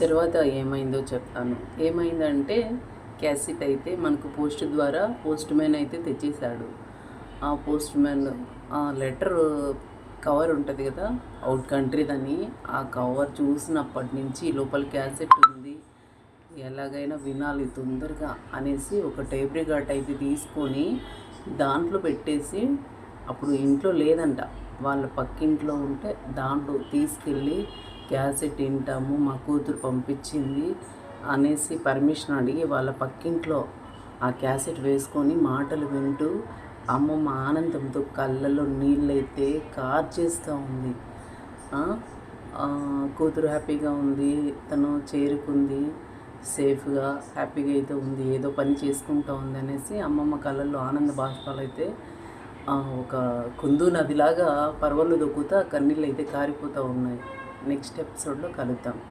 తర్వాత ఏమైందో చెప్తాను. ఏమైందంటే క్యాసెట్ అయితే మనకు పోస్ట్ ద్వారా పోస్ట్ మ్యాన్ అయితే తెచ్చేసాడు. ఆ పోస్ట్ మ్యాన్ ఆ లెటర్ కవర్ ఉంటుంది కదా, అవుట్ కంట్రీదని. ఆ కవర్ చూసినప్పటి నుంచి లోపల క్యాసెట్ ఉంది, ఎలాగైనా వినాలి తొందరగా అనేసి ఒక టేప్ రికార్డ్ అయితే తీసుకొని దాంట్లో పెట్టేసి, అప్పుడు ఇంట్లో లేదంట, వాళ్ళ పక్కింట్లో ఉంటే దాంట్లో తీసుకెళ్ళి క్యాసెట్ వింటాము మా కూతురు పంపించింది అనేసి పర్మిషన్ అడిగి వాళ్ళ పక్కింట్లో ఆ క్యాసెట్ వేసుకొని మాటలు వింటూ అమ్మమ్మ ఆనందంతో కళ్ళలో నీళ్ళైతే కార్చేస్తూ ఉంది. కూతురు హ్యాపీగా ఉంది, తను చేరుకుంది, సేఫ్గా హ్యాపీగా అయితే ఉంది, ఏదో పని చేసుకుంటూ ఉంది అనేసి అమ్మమ్మ కళ్ళల్లో ఆనంద బాష్పాలు అయితే ఒక కుందు నదిలాగా పర్వలు దొక్కుతా కన్నీళ్ళు అయితే కారిపోతూ ఉన్నాయి. నెక్స్ట్ ఎపిసోడ్లో కలుద్దాం.